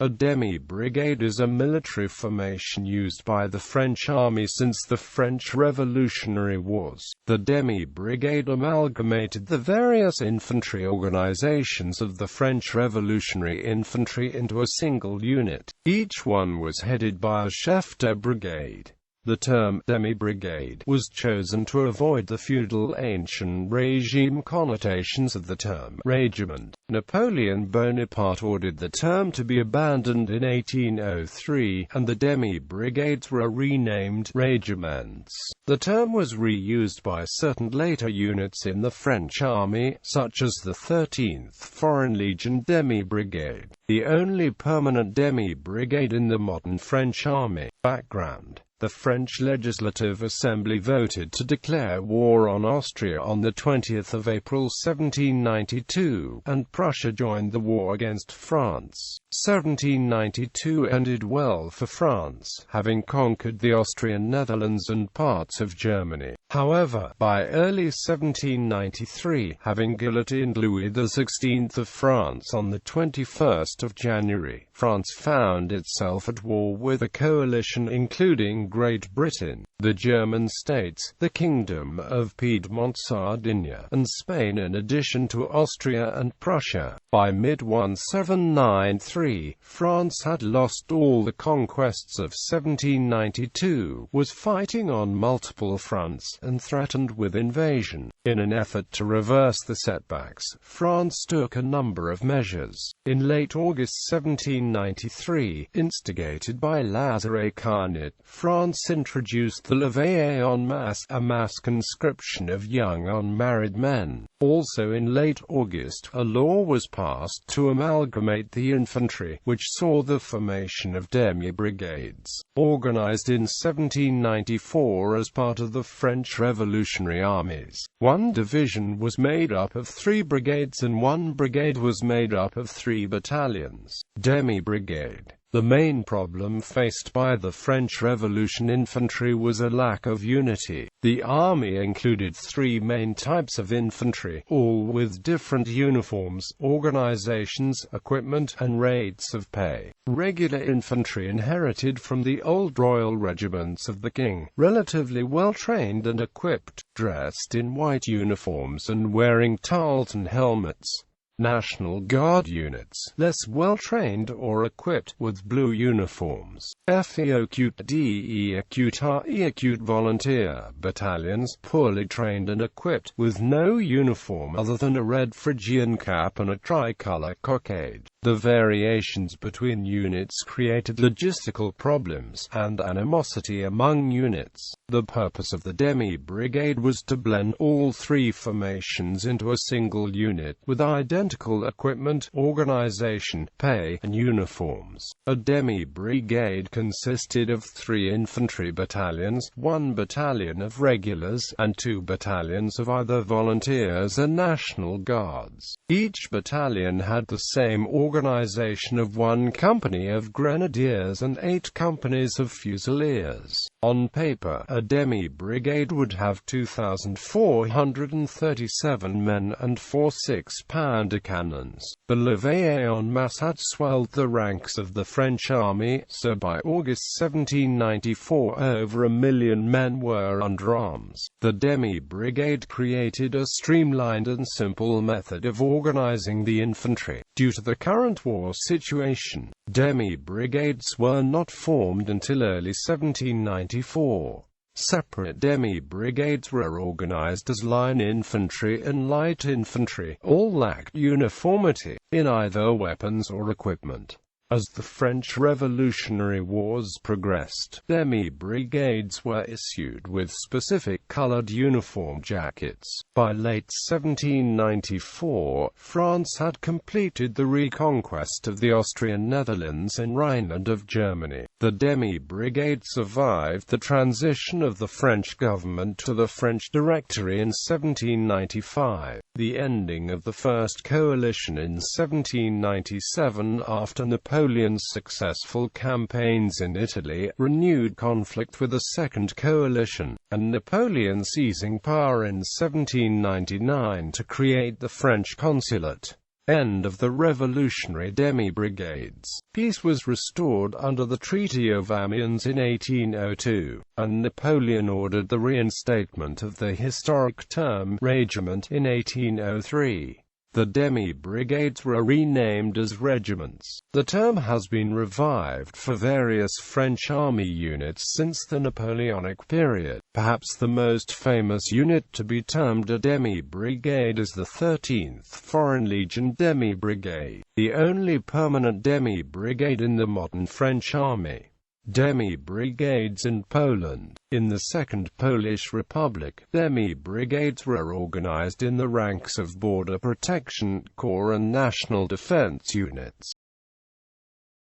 A demi-brigade is a military formation used by the French army since the French Revolutionary Wars. The demi-brigade amalgamated the various infantry organizations of the French Revolutionary Infantry into a single unit. Each one was headed by a chef de brigade. The term demi-brigade was chosen to avoid the feudal ancien régime connotations of the term régiment. Napoleon Bonaparte ordered the term to be abandoned in 1803, and the demi-brigades were renamed régiments. The term was reused by certain later units in the French army, such as the 13th Foreign Legion demi-brigade, the only permanent demi-brigade in the modern French army. Background: the French Legislative Assembly voted to declare war on Austria on 20 April 1792, and Prussia joined the war against France. 1792 ended well for France, having conquered the Austrian Netherlands and parts of Germany. However, by early 1793, having guillotined Louis XVI of France on 21 January, France found itself at war with a coalition including Great Britain, the German states, the Kingdom of Piedmont, Sardinia, and Spain, in addition to Austria and Prussia. By mid-1793, France had lost all the conquests of 1792, was fighting on multiple fronts, and threatened with invasion. In an effort to reverse the setbacks, France took a number of measures. In late August 1793, instigated by Lazare Carnot, France introduced the levée en masse, a mass conscription of young unmarried men. Also in late August, a law was passed to amalgamate the infantry, which saw the formation of demi-brigades, organized in 1794 as part of the French Revolutionary armies. One division was made up of 3 brigades and one brigade was made up of 3 battalions. Demi-brigade. The main problem faced by the French Revolution infantry was a lack of unity. The army included 3 main types of infantry, all with different uniforms, organizations, equipment, and rates of pay. Regular infantry inherited from the old royal regiments of the king, relatively well trained and equipped, dressed in white uniforms and wearing tartan helmets. National Guard units, less well-trained or equipped, with blue uniforms. FEOQDE acute RE acute volunteer battalions, poorly trained and equipped, with no uniform other than a red Phrygian cap and a tricolour cockade. The variations between units created logistical problems and animosity among units. The purpose of the demi-brigade was to blend all 3 formations into a single unit, with identical equipment, organization, pay, and uniforms. A demi-brigade consisted of 3 infantry battalions, 1 battalion of regulars, and 2 battalions of either volunteers or National Guards. Each battalion had the same organization of 1 company of grenadiers and 8 companies of fusiliers. On paper, a demi-brigade would have 2,437 men and 4 6-pounder cannons. The levée en masse had swelled the ranks of the French army, so by August 1794 over 1 million men were under arms. The demi-brigade created a streamlined and simple method of organizing the infantry. Due to the current war situation, demi-brigades were not formed until early 1794. Separate demi-brigades were organized as line infantry and light infantry. All lacked uniformity in either weapons or equipment. As the French Revolutionary Wars progressed, demi-brigades were issued with specific colored uniform jackets. By late 1794, France had completed the reconquest of the Austrian Netherlands and Rhineland of Germany. The demi-brigade survived the transition of the French government to the French Directory in 1795. The ending of the First Coalition in 1797 after Napoleon's successful campaigns in Italy, renewed conflict with the Second Coalition, and Napoleon seizing power in 1799 to create the French Consulate. End of the revolutionary demi-brigades. Peace was restored under the Treaty of Amiens in 1802, and Napoleon ordered the reinstatement of the historic term «régiment» in 1803. The demi-brigades were renamed as regiments. The term has been revived for various French army units since the Napoleonic period. Perhaps the most famous unit to be termed a demi-brigade is the 13th Foreign Legion Demi-brigade, the only permanent demi-brigade in the modern French army. Demi-brigades in Poland. In the Second Polish Republic, demi-brigades were organized in the ranks of Border Protection Corps and National Defense units.